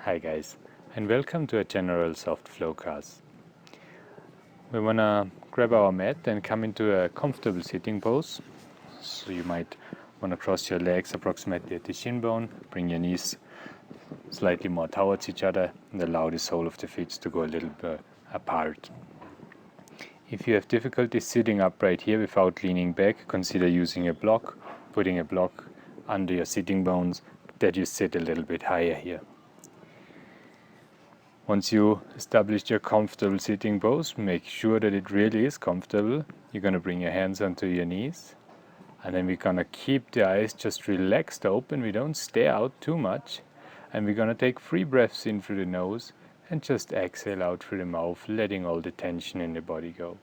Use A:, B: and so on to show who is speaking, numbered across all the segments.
A: Hi guys, and welcome to a general soft flow class. We want to grab our mat and come into a comfortable sitting pose. So you might want to cross your legs approximately at the shin bone, bring your knees slightly more towards each other, and allow the sole of the feet to go a little bit apart. If you have difficulty sitting upright here without leaning back, consider using a block, putting a block under your sitting bones that you sit a little bit higher here. Once you establish your comfortable sitting pose, make sure that it really is comfortable. You're going to bring your hands onto your knees. And then we're going to keep the eyes just relaxed open. We don't stare out too much. And we're going to take 3 breaths in through the nose and just exhale out through the mouth, letting all the tension in the body go.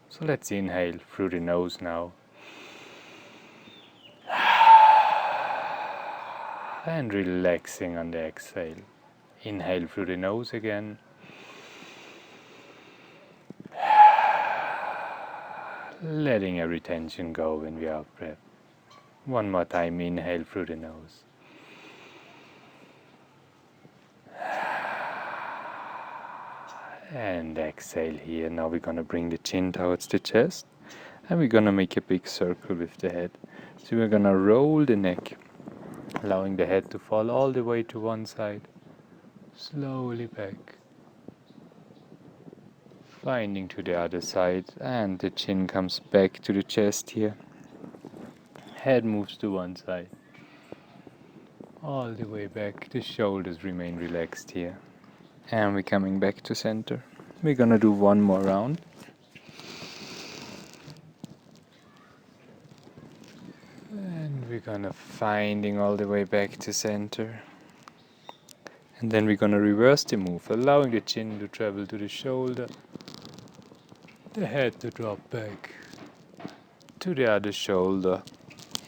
A: So let's inhale through the nose now. And relaxing on the exhale. Inhale through the nose again. Letting every tension go when we out breath. One more time, inhale through the nose. And exhale here. Now we're going to bring the chin towards the chest. And we're going to make a big circle with the head. So we're going to roll the neck, allowing the head to fall all the way to one side. Slowly back. Finding to the other side, and the chin comes back to the chest here. Head moves to one side. All the way back, the shoulders remain relaxed here. And we're coming back to center. We're gonna do one more round. And we're gonna finding all the way back to center. And then we're gonna reverse the move, allowing the chin to travel to the shoulder. The head to drop back to the other shoulder.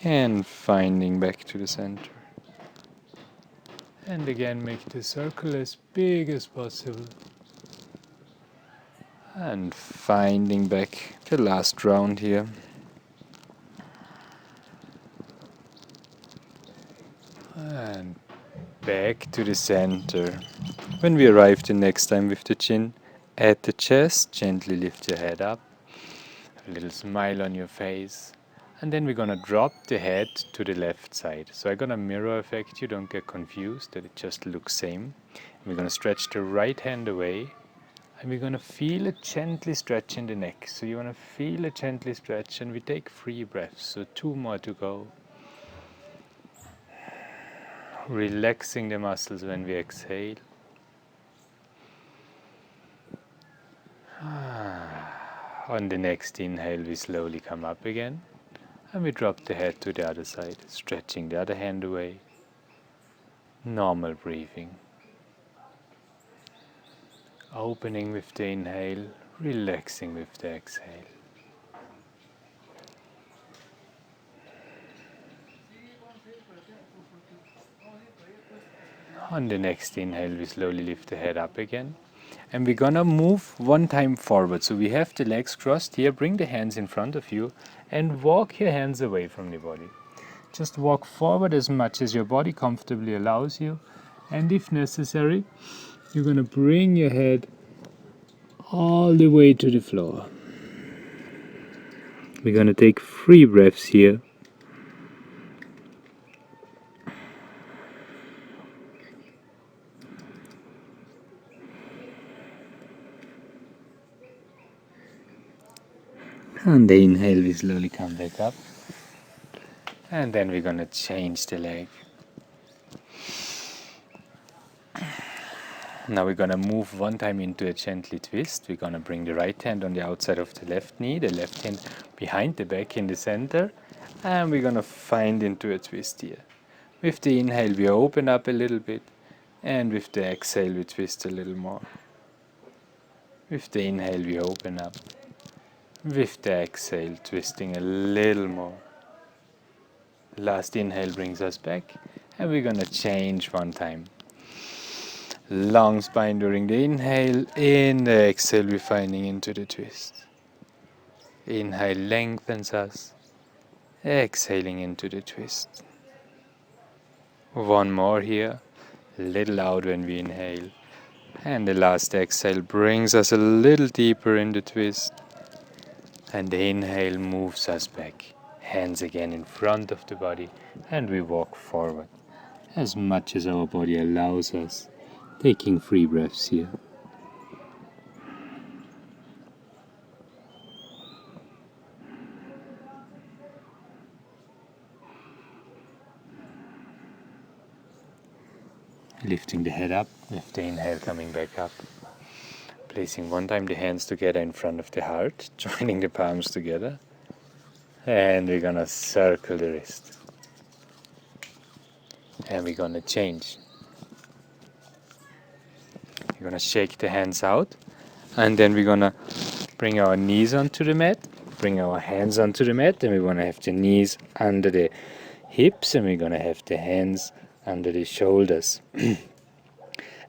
A: And finding back to the center. And again, make the circle as big as possible. And finding back the last round here. And back to the center. When we arrive the next time with the chin at the chest, gently lift your head up. A little smile on your face. And then we're gonna drop the head to the left side. So I'm gonna mirror effect you, don't get confused that it just looks same. We're gonna stretch the right hand away. And we're going to feel a gently stretch in the neck. So you want to feel a gently stretch, and we take 3 breaths, so 2 more to go. Relaxing the muscles when we exhale. On the next inhale, we slowly come up again. And we drop the head to the other side, stretching the other hand away. Normal breathing. Opening with the inhale, relaxing with the exhale. On the next inhale, we slowly lift the head up again. And we're gonna move one time forward. So we have the legs crossed here. Bring the hands in front of you and walk your hands away from the body. Just walk forward as much as your body comfortably allows you. And if necessary, you're gonna bring your head all the way to the floor. We're gonna take 3 breaths here. On the inhale, we slowly come back up. And then we're gonna change the leg. Now we're gonna move one time into a gently twist. We're gonna bring the right hand on the outside of the left knee, the left hand behind the back in the center. And we're gonna find into a twist here. With the inhale, we open up a little bit. And with the exhale, we twist a little more. With the inhale, we open up. With the exhale, twisting a little more. Last inhale brings us back, and we're gonna change one time. Long spine during the inhale. In the exhale, we're finding into the twist. Inhale lengthens us. Exhaling into the twist. One more here. a little out when we inhale. And the last exhale brings us a little deeper in the twist. And the inhale moves us back. Hands again in front of the body, and we walk forward as much as our body allows us, taking 3 breaths here. Lifting the head up with the inhale, coming back up. Placing one time the hands together in front of the heart, joining the palms together. And we're gonna circle the wrist. And we're gonna change. We're gonna shake the hands out. And then we're gonna bring our knees onto the mat. Bring our hands onto the mat. And we wanna have the knees under the hips. And we're gonna have the hands under the shoulders.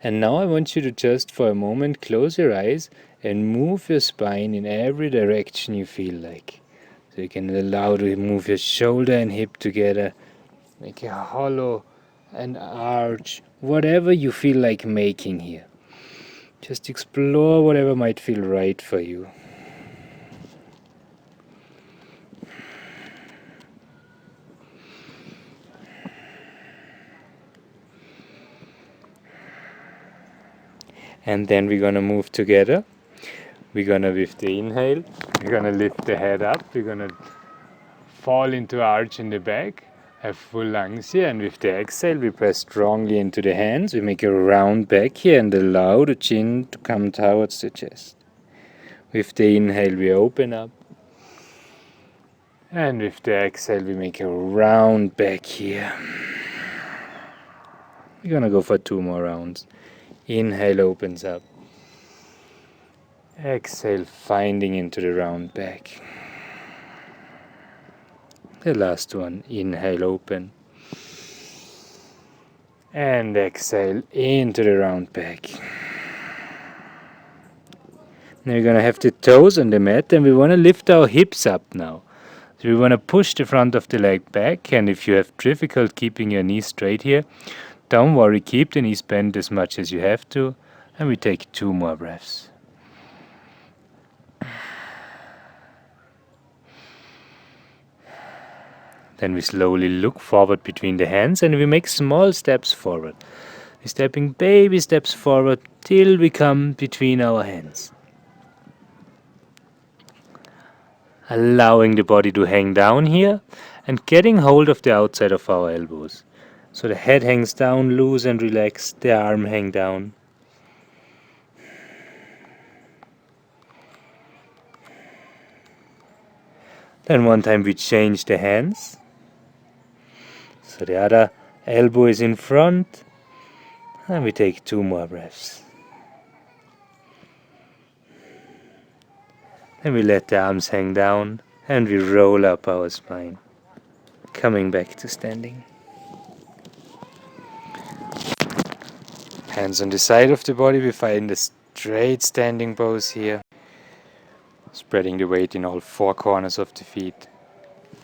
A: And now I want you to just for a moment close your eyes and move your spine in every direction you feel like. So you can allow to move your shoulder and hip together, make a hollow, an arch, whatever you feel like making here. Just explore whatever might feel right for you. And then we're gonna move together. We're gonna, with the inhale, we're gonna lift the head up. We're gonna fall into arch in the back, have full lungs here. And with the exhale, we press strongly into the hands. We make a round back here and allow the chin to come towards the chest. With the inhale, we open up. And with the exhale, we make a round back here. We're gonna go for 2 more rounds. Inhale opens up. Exhale, finding into the round back. The last one, inhale open. And exhale into the round back. Now we're going to have the toes on the mat and we want to lift our hips up now. So we want to push the front of the leg back, and if you have difficult keeping your knees straight here, don't worry, keep the knees bent as much as you have to, and we take 2 more breaths. Then we slowly look forward between the hands and we make small steps forward. We're stepping baby steps forward till we come between our hands. Allowing the body to hang down here and getting hold of the outside of our elbows. So the head hangs down, loose and relaxed, the arm hang down. Then one time we change the hands. So the other elbow is in front, and we take 2 more breaths. Then we let the arms hang down, and we roll up our spine, coming back to standing. Hands on the side of the body, we find a straight standing pose here. Spreading the weight in all 4 corners of the feet,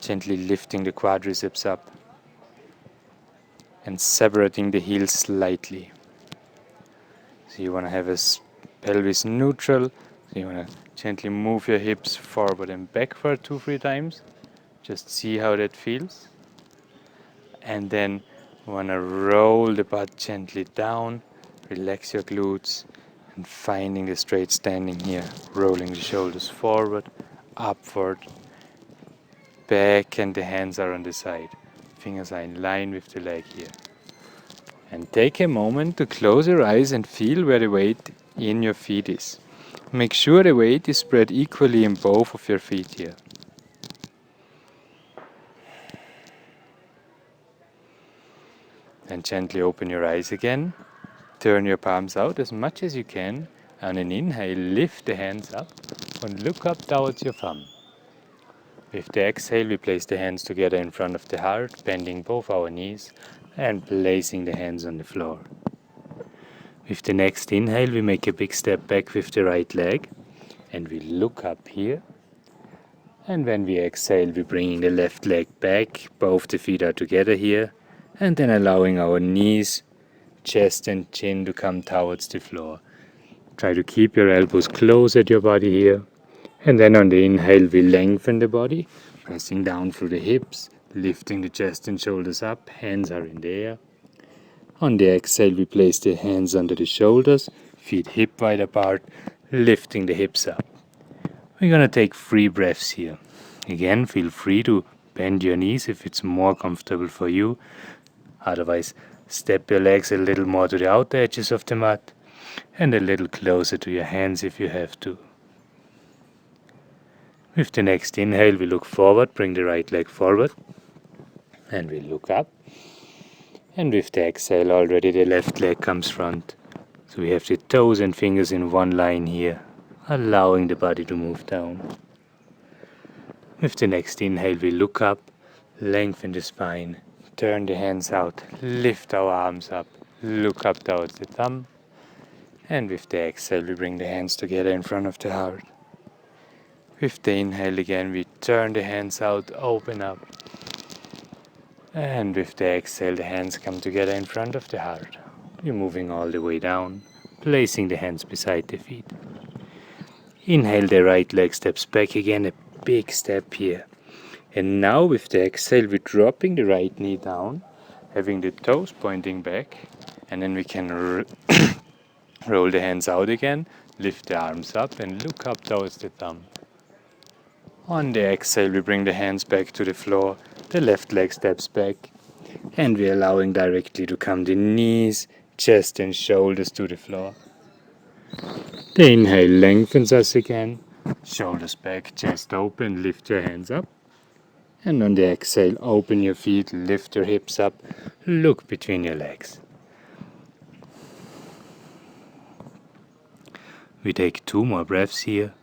A: gently lifting the quadriceps up. And separating the heels slightly. So you want to have a pelvis neutral. So you want to gently move your hips forward and backward 2-3 times. Just see how that feels. And then you want to roll the butt gently down. Relax your glutes. And finding the straight standing here. Rolling the shoulders forward, upward, back, and the hands are on the side. Fingers are in line with the leg here. And take a moment to close your eyes and feel where the weight in your feet is. Make sure the weight is spread equally in both of your feet here. And gently open your eyes again. Turn your palms out as much as you can. And an inhale, lift the hands up and look up towards your thumb. With the exhale, we place the hands together in front of the heart, bending both our knees and placing the hands on the floor. With the next inhale, we make a big step back with the right leg and we look up here. And when we exhale, we're bringing the left leg back, both the feet are together here, and then allowing our knees chest and chin to come towards the floor. Try to keep your elbows close at your body here. And then on the inhale, we lengthen the body, pressing down through the hips, lifting the chest and shoulders up, hands are in the air. On the exhale, we place the hands under the shoulders, feet hip wide apart, lifting the hips up. We're going to take 3 breaths here. Again, feel free to bend your knees if it's more comfortable for you. Otherwise, step your legs a little more to the outer edges of the mat and a little closer to your hands if you have to. With the next inhale, we look forward, bring the right leg forward, and we look up. And with the exhale, already the left leg comes front. So we have the toes and fingers in one line here, allowing the body to move down. With the next inhale, we look up, lengthen the spine, turn the hands out, lift our arms up, look up towards the thumb. And with the exhale, we bring the hands together in front of the heart. With the inhale again, we turn the hands out, open up. And with the exhale, the hands come together in front of the heart. We're moving all the way down, placing the hands beside the feet. Inhale, the right leg steps back again, a big step here. And now with the exhale, we're dropping the right knee down, having the toes pointing back. And then we can roll the hands out again, lift the arms up and look up towards the thumb. On the exhale, we bring the hands back to the floor, the left leg steps back, and we're allowing directly to come the knees, chest and shoulders to the floor. The inhale lengthens us again, shoulders back, chest open, lift your hands up. And on the exhale, open your feet, lift your hips up, look between your legs. We take 2 more breaths here.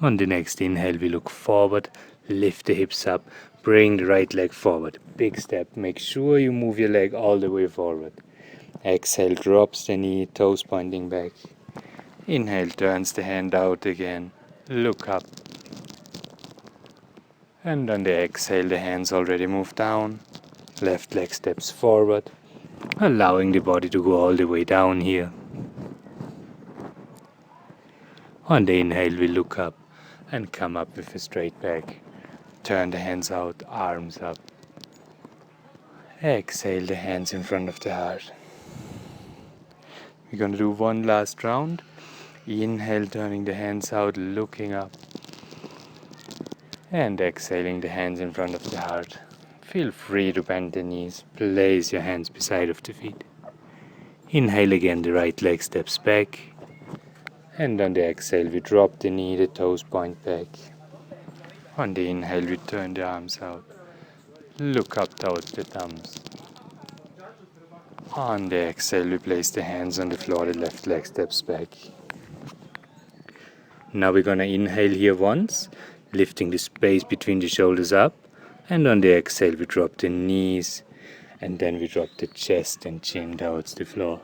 A: On the next inhale, we look forward, lift the hips up, bring the right leg forward. Big step, make sure you move your leg all the way forward. Exhale, drops the knee, toes pointing back. Inhale, turns the hand out again, look up. And on the exhale, the hands already move down. Left leg steps forward, allowing the body to go all the way down here. On the inhale, we look up and come up with a straight back. Turn the hands out, arms up. Exhale the hands in front of the heart. We're going to do 1 last round. Inhale, turning the hands out, looking up. And exhaling the hands in front of the heart. Feel free to bend the knees. Place your hands beside of the feet. Inhale again, the right leg steps back. And on the exhale, we drop the knee, the toes point back. On the inhale, we turn the arms out. Look up towards the thumbs. On the exhale, we place the hands on the floor, the left leg steps back. Now we're going to inhale here once, lifting the space between the shoulders up. And on the exhale, we drop the knees. And then we drop the chest and chin towards the floor.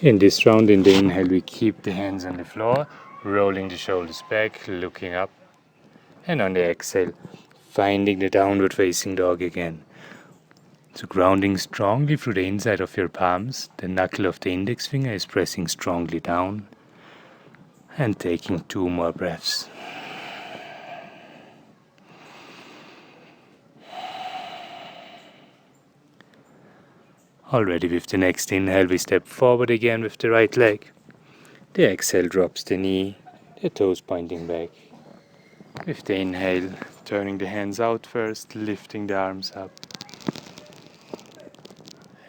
A: In this round, in the inhale, we keep the hands on the floor, rolling the shoulders back, looking up. And on the exhale, finding the downward facing dog again. So grounding strongly through the inside of your palms, the knuckle of the index finger is pressing strongly down. And taking 2 more breaths. Already with the next inhale, we step forward again with the right leg. The exhale drops the knee, the toes pointing back. With the inhale, turning the hands out first, lifting the arms up.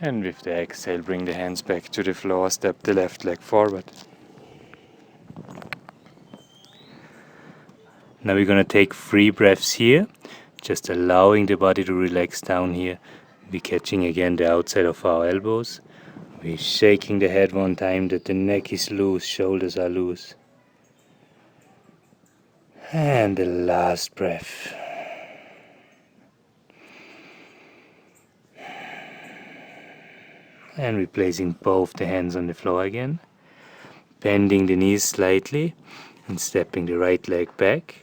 A: And with the exhale, bring the hands back to the floor, step the left leg forward. Now we're going to take 3 breaths here, just allowing the body to relax down here. We're catching again the outside of our elbows. We're shaking the head 1 time that the neck is loose, shoulders are loose. And the last breath. And we're placing both the hands on the floor again. Bending the knees slightly and stepping the right leg back.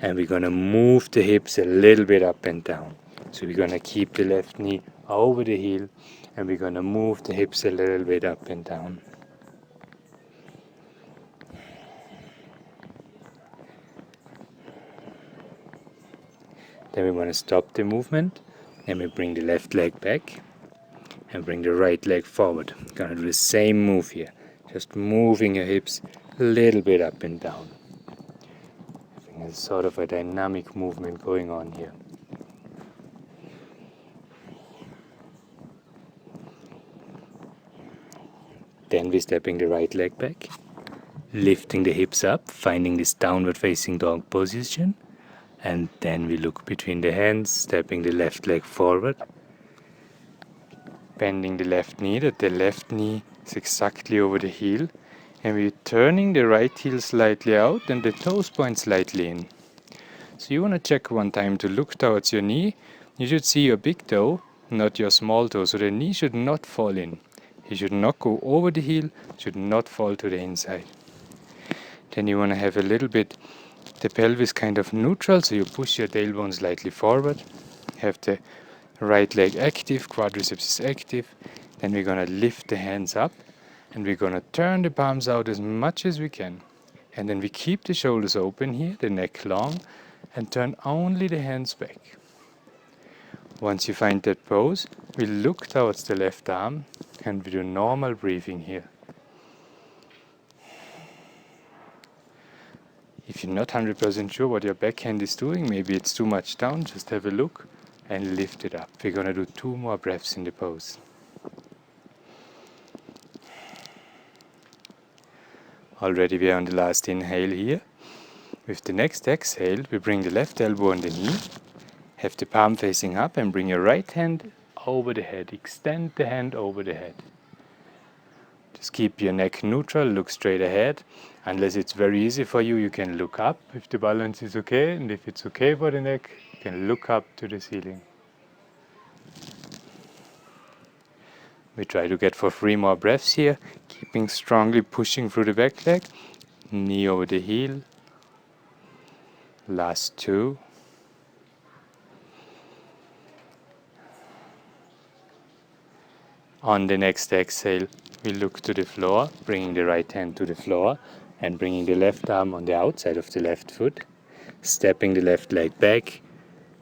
A: And we're going to move the hips a little bit up and down. So we're going to keep the left knee over the heel, and we're going to move the hips a little bit up and down. Then we want to stop the movement, and we bring the left leg back and bring the right leg forward. Gonna do the same move here, just moving your hips a little bit up and down. Having a sort of a dynamic movement going on here. Then we're stepping the right leg back, lifting the hips up, finding this downward facing dog position. And then we look between the hands, stepping the left leg forward, bending the left knee, that the left knee is exactly over the heel, and we're turning the right heel slightly out and the toes point slightly in. So you want to check one time to look towards your knee. You should see your big toe, not your small toe, so the knee should not fall in. It should not go over the heel, should not fall to the inside. Then you want to have a little bit the pelvis kind of neutral, so you push your tailbone slightly forward. Have the right leg active, quadriceps is active. Then we're going to lift the hands up and we're going to turn the palms out as much as we can. And then we keep the shoulders open here, the neck long, and turn only the hands back. Once you find that pose, we look towards the left arm and we do normal breathing here. If you're not 100% sure what your backhand is doing, maybe it's too much down, just have a look and lift it up. We're going to do 2 more breaths in the pose. Already we are on the last inhale here. With the next exhale, we bring the left elbow on the knee, have the palm facing up and bring your right hand over the head. Extend the hand over the head. Just keep your neck neutral, look straight ahead. Unless it's very easy for you, you can look up if the balance is okay, and if it's okay for the neck, you can look up to the ceiling. We try to get for 3 more breaths here, keeping strongly pushing through the back leg, knee over the heel. Last 2. On the next exhale, we look to the floor, bringing the right hand to the floor and bringing the left arm on the outside of the left foot, stepping the left leg back,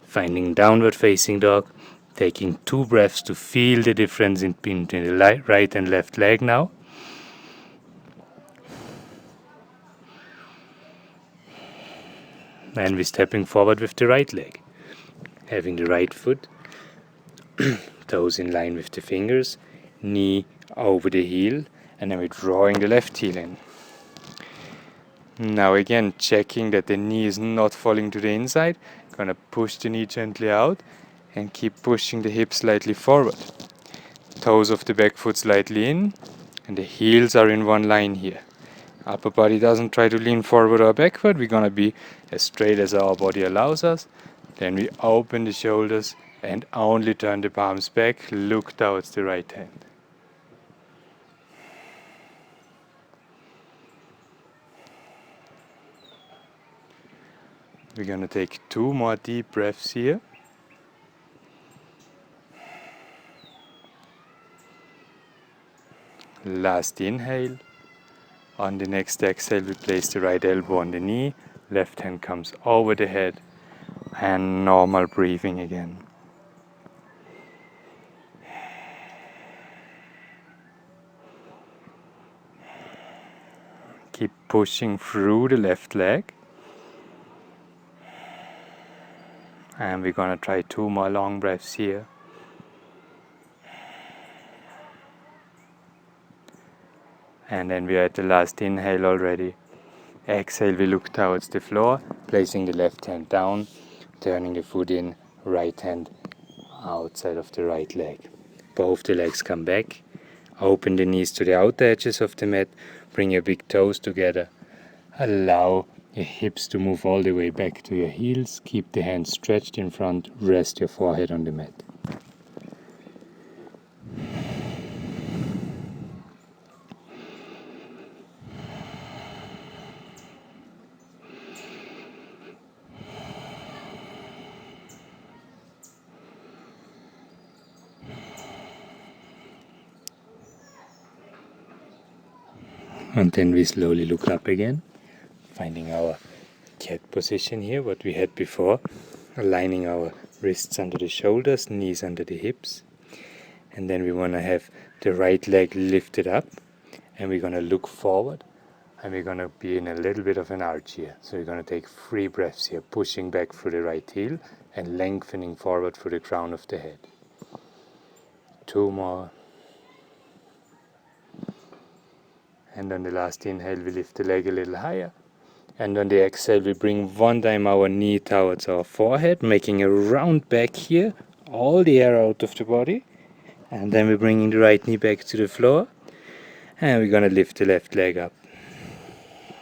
A: finding downward facing dog, taking 2 breaths to feel the difference in between the right and left leg now. And we're stepping forward with the right leg, having the right foot, toes in line with the fingers, knee over the heel, and then we're drawing the left heel in. Now again, checking that the knee is not falling to the inside, gonna push the knee gently out and keep pushing the hip slightly forward. Toes of the back foot slightly in, and the heels are in one line here. Upper body doesn't try to lean forward or backward, we're gonna be as straight as our body allows us. Then we open the shoulders and only turn the palms back, look towards the right hand. We're going to take 2 more deep breaths here. Last inhale. On the next exhale, we place the right elbow on the knee, left hand comes over the head, and normal breathing again. Keep pushing through the left leg. And we're going to try 2 more long breaths here. And then we are at the last inhale already. Exhale, we look towards the floor, placing the left hand down, turning the foot in, right hand outside of the right leg. Both the legs come back. Open the knees to the outer edges of the mat. Bring your big toes together. Allow your hips to move all the way back to your heels. Keep the hands stretched in front. Rest your forehead on the mat. And then we slowly look up again, finding our cat position here, what we had before, aligning our wrists under the shoulders, knees under the hips. And then we want to have the right leg lifted up, and we're going to look forward, and we're going to be in a little bit of an arch here. So we're going to take 3 breaths here, pushing back through the right heel and lengthening forward through the crown of the head. 2 more. And on the last inhale, we lift the leg a little higher. And on the exhale, we bring one time our knee towards our forehead, making a round back here, all the air out of the body. And then we're bringing the right knee back to the floor. And we're going to lift the left leg up.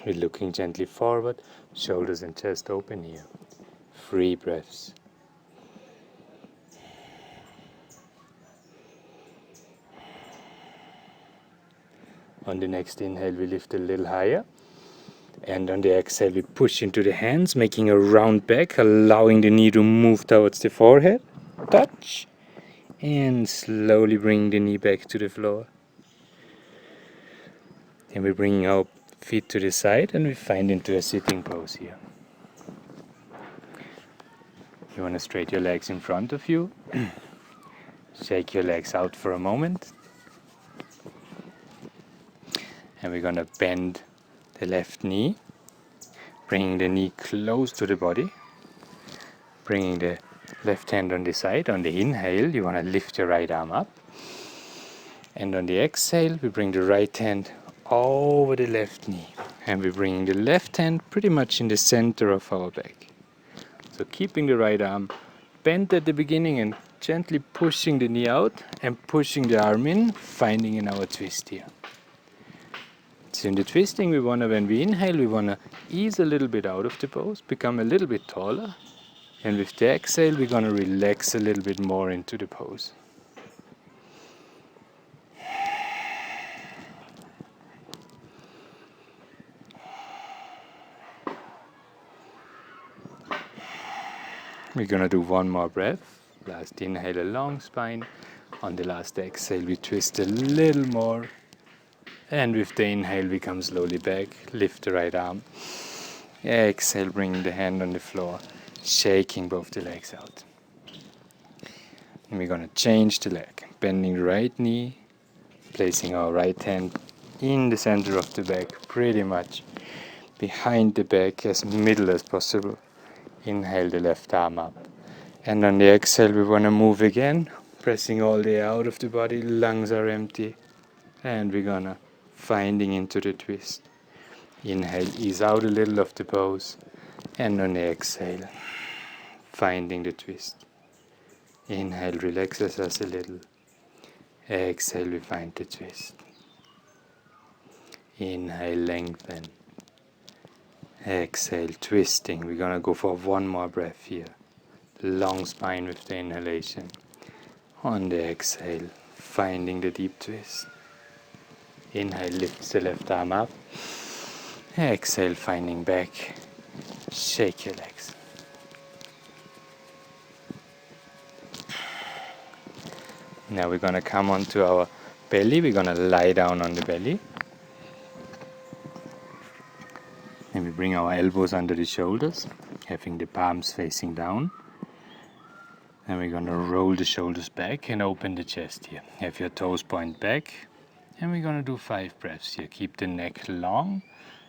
A: We're looking gently forward, shoulders and chest open here. 3 breaths. On the next inhale, we lift a little higher. And on the exhale, we push into the hands, making a round back, allowing the knee to move towards the forehead. Touch. And slowly bring the knee back to the floor. And we're bringing our feet to the side, and we find into a sitting pose here. You want to straighten your legs in front of you. Shake your legs out for a moment. And we're going to bend the left knee, bringing the knee close to the body, bringing the left hand on the side. On the inhale, you want to lift your right arm up. And on the exhale, we bring the right hand over the left knee. And we're bringing the left hand pretty much in the center of our back. So keeping the right arm bent at the beginning and gently pushing the knee out and pushing the arm in, finding in our twist here. So in the twisting, when we inhale, we want to ease a little bit out of the pose, become a little bit taller. And with the exhale, we're going to relax a little bit more into the pose. We're going to do 1 more breath. Last inhale, a long spine. On the last exhale, we twist a little more. And with the inhale, we come slowly back, lift the right arm. Exhale, bringing the hand on the floor, shaking both the legs out. And we're going to change the leg, bending the right knee, placing our right hand in the center of the back, pretty much behind the back, as middle as possible. Inhale the left arm up. And on the exhale, we want to move again, pressing all the air out of the body, lungs are empty. And we're going to finding into the twist. Inhale, ease out a little of the pose. And on the exhale, finding the twist. Inhale, relaxes us a little. Exhale, we find the twist. Inhale, lengthen. Exhale, twisting. We're going to go for 1 more breath here. Long spine with the inhalation. On the exhale, finding the deep twist. Inhale, lift the left arm up. Exhale, finding back. Shake your legs. Now we're going to come onto our belly. We're going to lie down on the belly. And we bring our elbows under the shoulders, having the palms facing down. And we're going to roll the shoulders back and open the chest here. Have your toes point back. And we're going to do 5 breaths here. Keep the neck long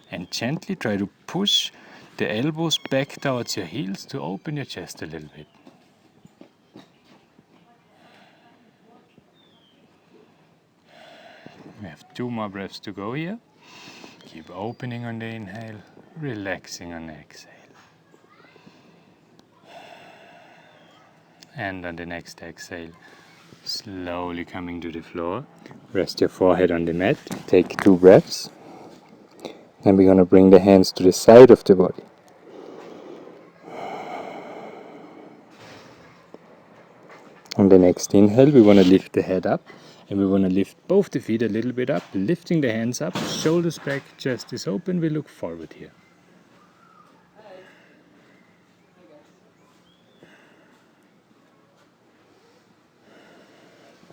A: and gently try to push the elbows back towards your heels to open your chest a little bit. We have 2 more breaths to go here. Keep opening on the inhale, relaxing on the exhale. And on the next exhale, slowly coming to the floor. Rest your forehead on the mat. Take 2 breaths. And we're going to bring the hands to the side of the body. On the next inhale, we want to lift the head up. And we want to lift both the feet a little bit up, lifting the hands up, shoulders back, chest is open. We look forward here.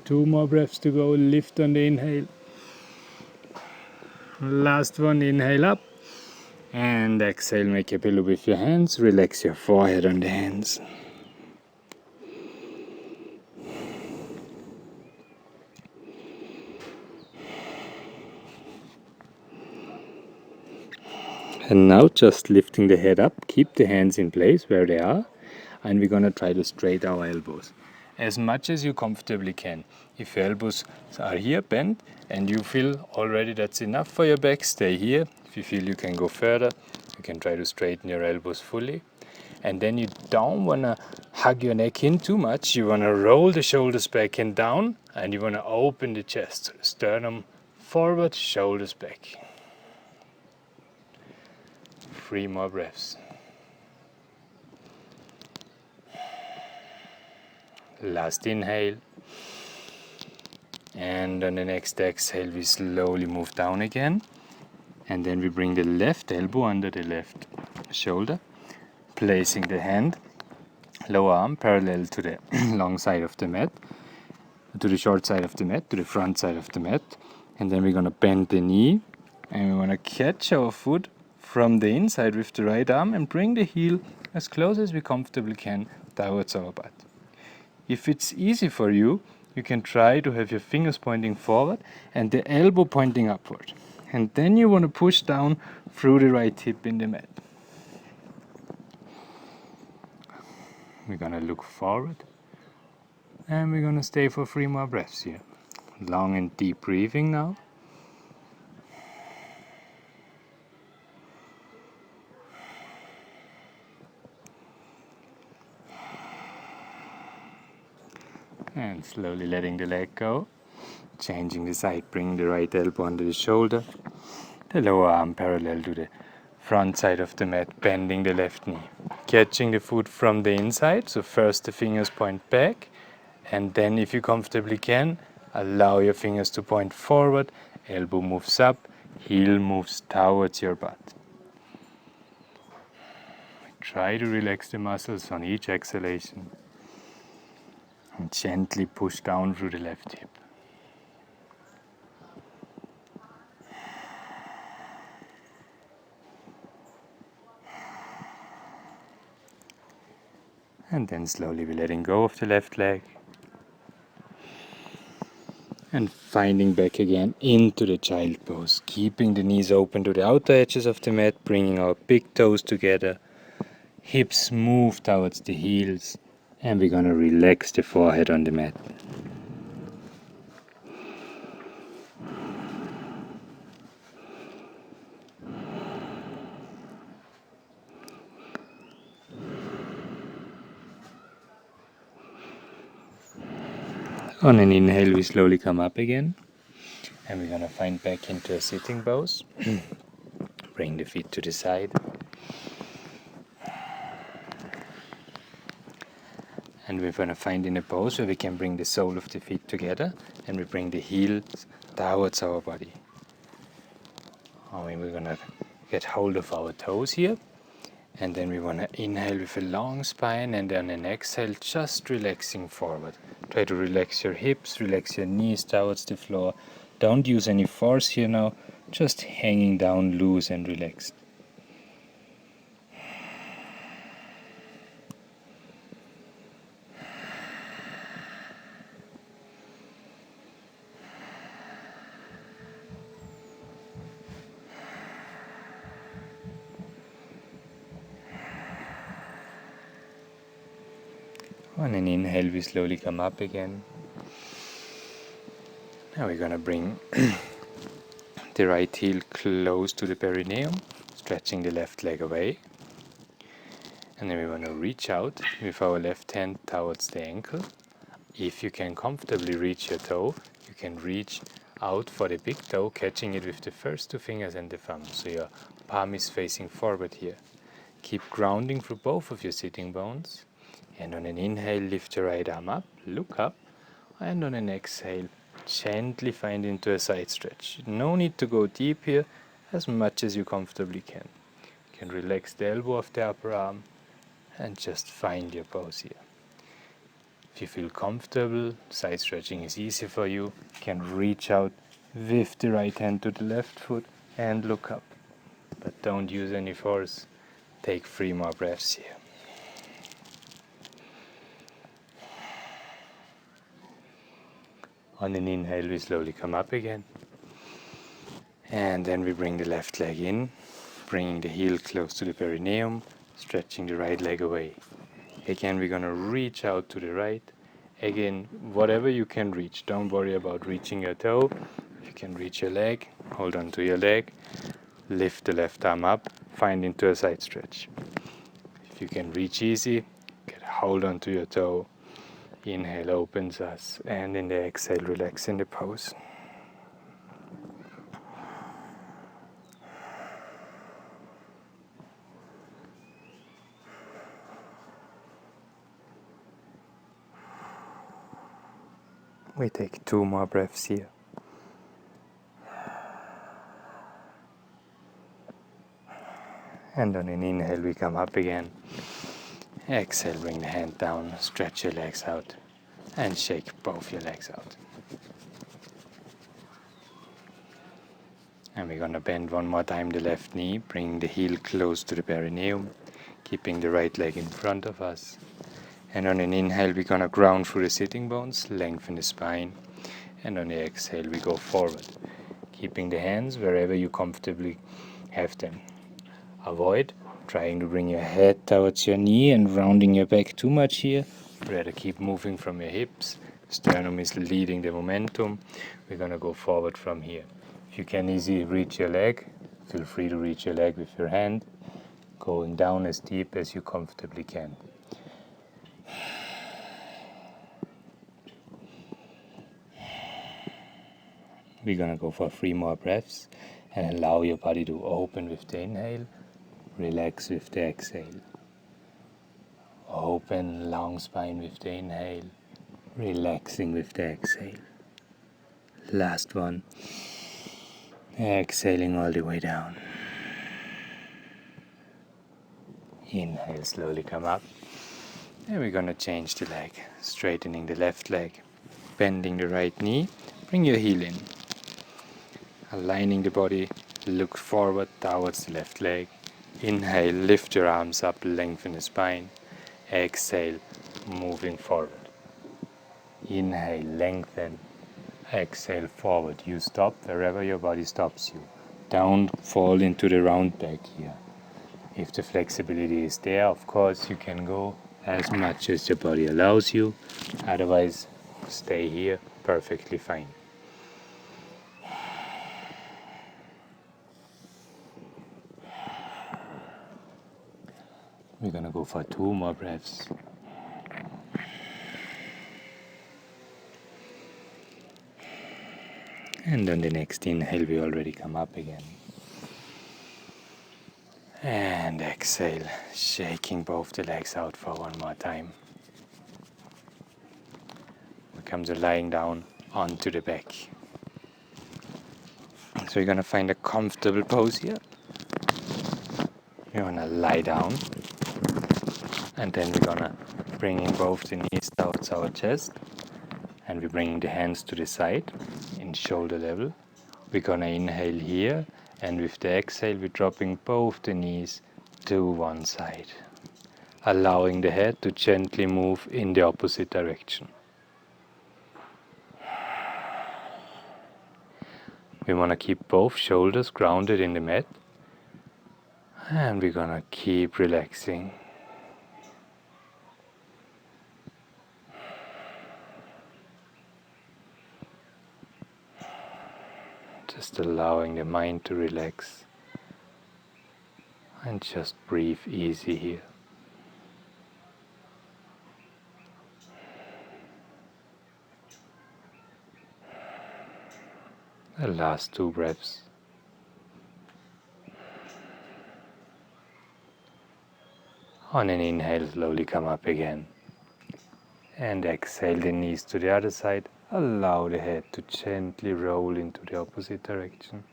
A: Two more breaths to go. Lift on the inhale. Last one, inhale up. And exhale, make a pillow with your hands. Relax your forehead on the hands. And now just lifting the head up, keep the hands in place where they are, and we're gonna try to straighten our elbows as much as you comfortably can. If your elbows are here bent and you feel already that's enough for your back, stay here. If you feel you can go further, you can try to straighten your elbows fully. And then you don't wanna hug your neck in too much. You wanna roll the shoulders back and down, and you wanna open the chest, sternum forward, shoulders back. 3 more breaths. Last inhale. And on the next exhale, we slowly move down again. And then we bring the left elbow under the left shoulder, placing the hand, lower arm parallel to the long side of the mat, to the short side of the mat, to the front side of the mat. And then we're going to bend the knee, and we want to catch our foot from the inside with the right arm and bring the heel as close as we comfortably can towards our butt. If it's easy for you, you can try to have your fingers pointing forward and the elbow pointing upward. And then you want to push down through the right hip in the mat. We're going to look forward, and we're going to stay for 3 more breaths here. Long and deep breathing now. And slowly letting the leg go. Changing the side, bring the right elbow under the shoulder. The lower arm parallel to the front side of the mat, bending the left knee. Catching the foot from the inside, so first the fingers point back, and then if you comfortably can, allow your fingers to point forward, elbow moves up, heel moves towards your butt. Try to relax the muscles on each exhalation. And gently push down through the left hip. And then slowly we're letting go of the left leg. And finding back again into the child pose. Keeping the knees open to the outer edges of the mat, bringing our big toes together. Hips move towards the heels. And we're gonna relax the forehead on the mat. On an inhale, we slowly come up again. And we're gonna find back into a sitting pose. Bring the feet to the side. And we're going to find in a pose where we can bring the sole of the feet together and we bring the heels towards our body. We're going to get hold of our toes here, and then we want to inhale with a long spine, and then an exhale, just relaxing forward. Try to relax your hips, relax your knees towards the floor. Don't use any force here now, just hanging down loose and relaxed. On an inhale, we slowly come up again. Now we're going to bring the right heel close to the perineum, stretching the left leg away. And then we want to reach out with our left hand towards the ankle. If you can comfortably reach your toe, you can reach out for the big toe, catching it with the first 2 fingers and the thumb. So your palm is facing forward here. Keep grounding through both of your sitting bones. And on an inhale, lift your right arm up, look up. And on an exhale, gently find into a side stretch. No need to go deep here, as much as you comfortably can. You can relax the elbow of the upper arm and just find your pose here. If you feel comfortable, side stretching is easy for you, you can reach out with the right hand to the left foot and look up. But don't use any force. Take 3 more breaths here. On an inhale, we slowly come up again. And then we bring the left leg in, bringing the heel close to the perineum, stretching the right leg away. Again, we're going to reach out to the right. Again, whatever you can reach. Don't worry about reaching your toe. If you can reach your leg, hold on to your leg. Lift the left arm up, find into a side stretch. If you can reach easy, hold on to your toe. Inhale opens us, and in the exhale, relax in the pose. We take 2 more breaths here. And on an inhale, we come up again. Exhale, bring the hand down, stretch your legs out, and shake both your legs out. And we're going to bend one more time the left knee, bring the heel close to the perineum, keeping the right leg in front of us. And on an inhale, we're going to ground through the sitting bones, lengthen the spine. And on the exhale, we go forward, keeping the hands wherever you comfortably have them. Avoid trying to bring your head towards your knee and rounding your back too much here. Rather keep moving from your hips. Sternum is leading the momentum. We're going to go forward from here. If you can easily reach your leg, feel free to reach your leg with your hand, going down as deep as you comfortably can. We're going to go for 3 more breaths and allow your body to open with the inhale, relax with the exhale. Open long spine with the inhale, relaxing with the exhale. Last one. Exhaling all the way down. Inhale, slowly come up. And we're going to change the leg, straightening the left leg, bending the right knee, bring your heel in. Aligning the body, look forward towards the left leg. Inhale, lift your arms up, lengthen the spine. Exhale, moving forward. Inhale, lengthen. Exhale, forward. You stop wherever your body stops you. Don't fall into the round back here. If the flexibility is there, of course, you can go as much as your body allows you. Otherwise, stay here, perfectly fine. We're going to go for 2 more breaths. And on the next inhale, we already come up again. And exhale, shaking both the legs out for 1 more time. We come to lying down onto the back. So you're going to find a comfortable pose here. You're going to lie down. And then we're going to bring in both the knees towards our chest. And we're bringing the hands to the side in shoulder level. We're going to inhale here. And with the exhale, we're dropping both the knees to one side. Allowing the head to gently move in the opposite direction. We want to keep both shoulders grounded in the mat. And we're going to keep relaxing. Just allowing the mind to relax. And just breathe easy here. The last 2 breaths. On an inhale, slowly come up again. And exhale the knees to the other side. Allow the head to gently roll into the opposite direction.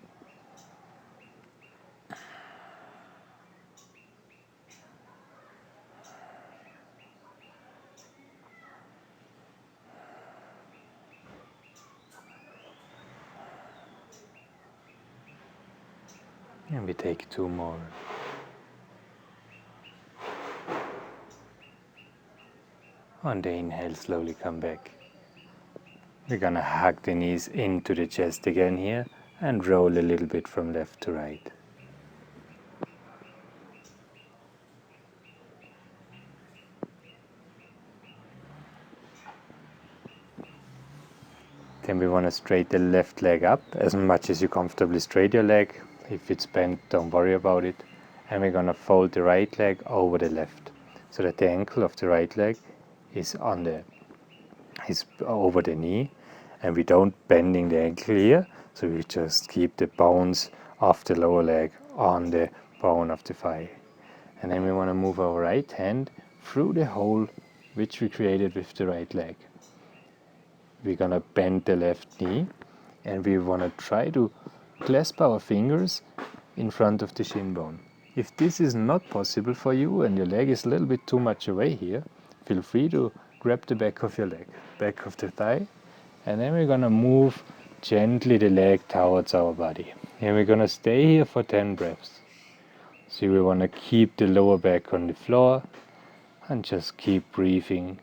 A: And we take 2 more. On the inhale, slowly come back. We're gonna hug the knees into the chest again here and roll a little bit from left to right. Then we want to straighten the left leg up as much as you comfortably straight your leg. If it's bent, don't worry about it. And we're going to fold the right leg over the left so that the ankle of the right leg is over the knee, and we don't bending the ankle here, so we just keep the bones of the lower leg on the bone of the thigh. And then we want to move our right hand through the hole which we created with the right leg. We're going to bend the left knee, and we want to try to clasp our fingers in front of the shin bone. If this is not possible for you and your leg is a little bit too much away here, feel free to grab the back of your leg, back of the thigh, and then we're going to move gently the leg towards our body. And we're going to stay here for 10 breaths. So we want to keep the lower back on the floor and just keep breathing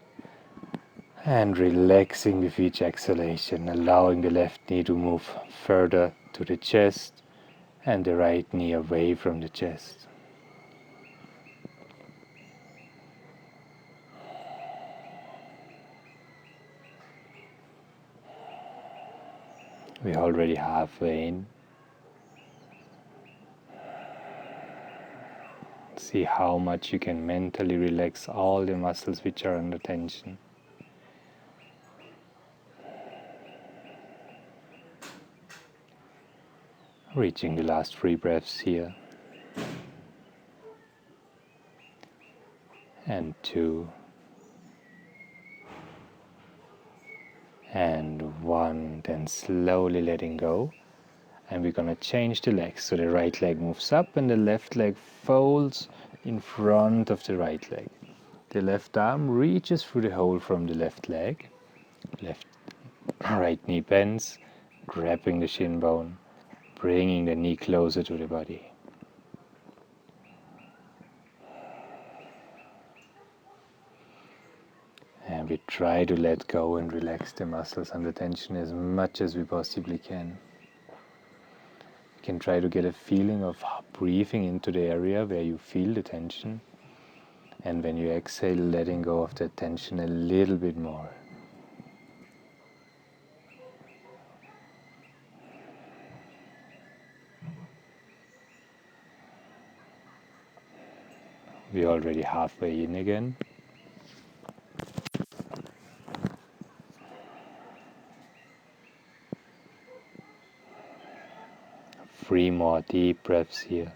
A: and relaxing with each exhalation, allowing the left knee to move further to the chest and the right knee away from the chest. We're already halfway in. See how much you can mentally relax all the muscles which are under tension. Reaching the last 3 breaths here. And 2. And 1. Then slowly letting go. And we're going to change the legs. So the right leg moves up and the left leg folds in front of the right leg. The left arm reaches through the hole from the left leg. Right knee bends, grabbing the shin bone, bringing the knee closer to the body. And we try to let go and relax the muscles under tension as much as we possibly can. You can try to get a feeling of breathing into the area where you feel the tension, and when you exhale, letting go of that tension a little bit more. We're already halfway in again. Three more deep breaths here.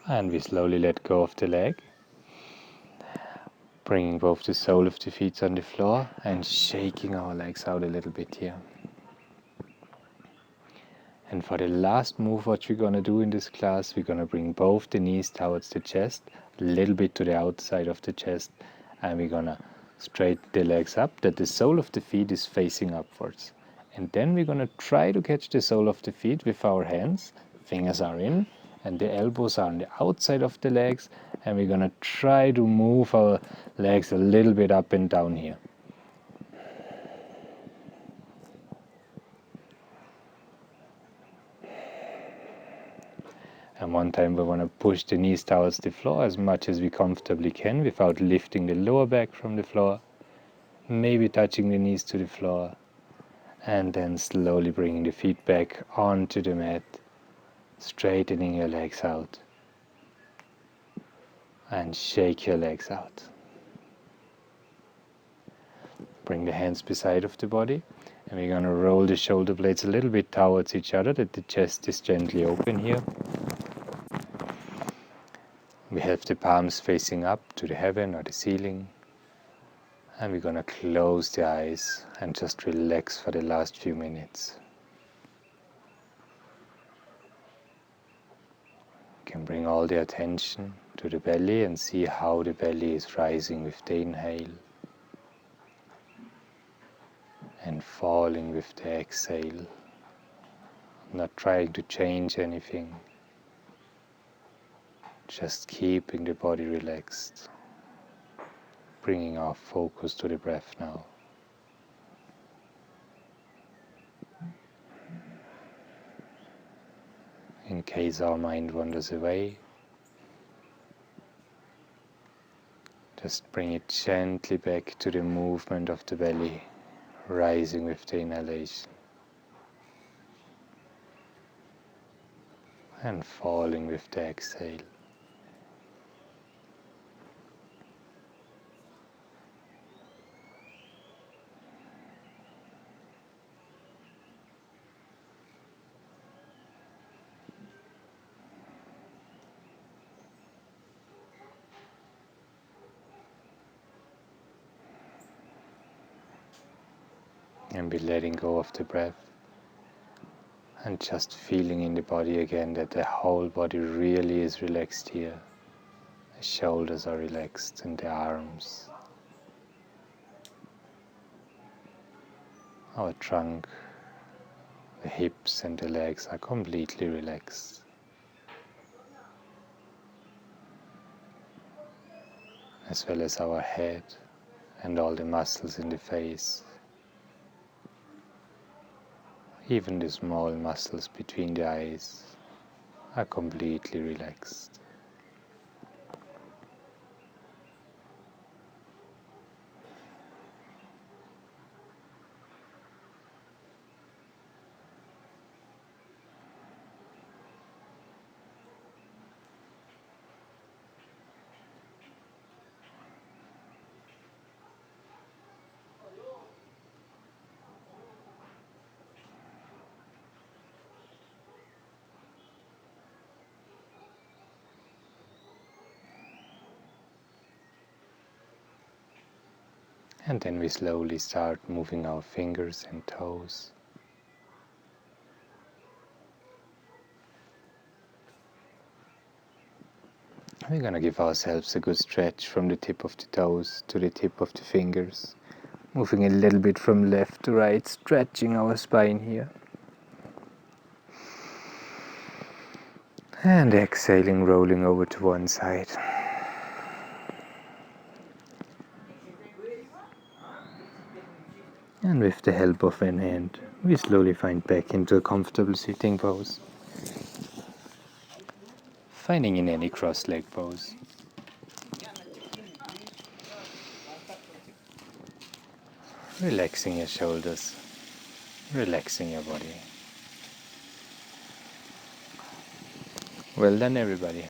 A: And we slowly let go of the leg, bringing both the sole of the feet on the floor and shaking our legs out a little bit here. And for the last move, what we're going to do in this class, we're going to bring both the knees towards the chest, a little bit to the outside of the chest, and we're going to straighten the legs up that the sole of the feet is facing upwards. And then we're going to try to catch the sole of the feet with our hands. Fingers are in, and the elbows are on the outside of the legs, and we're going to try to move our legs a little bit up and down here. And one time we want to push the knees towards the floor as much as we comfortably can without lifting the lower back from the floor, maybe touching the knees to the floor, and then slowly bringing the feet back onto the mat, straightening your legs out, and shake your legs out. Bring the hands beside of the body, and we're going to roll the shoulder blades a little bit towards each other, that the chest is gently open here. We have the palms facing up to the heaven or the ceiling, and we're going to close the eyes and just relax for the last few minutes. You can bring all the attention to the belly and see how the belly is rising with the inhale and falling with the exhale. Not trying to change anything, just keeping the body relaxed, bringing our focus to the breath now. In case our mind wanders away, just bring it gently back to the movement of the belly, rising with the inhalation and falling with the exhale. And be letting go of the breath and just feeling in the body again that the whole body really is relaxed here. The shoulders are relaxed and the arms. Our trunk, the hips and the legs are completely relaxed. As well as our head and all the muscles in the face. Even the small muscles between the eyes are completely relaxed. And then we slowly start moving our fingers and toes. We're going to give ourselves a good stretch from the tip of the toes to the tip of the fingers. Moving a little bit from left to right, stretching our spine here. And exhaling, rolling over to one side. And with the help of an hand, we slowly find back into a comfortable sitting pose. Finding in any cross-leg pose. Relaxing your shoulders, relaxing your body. Well done, everybody.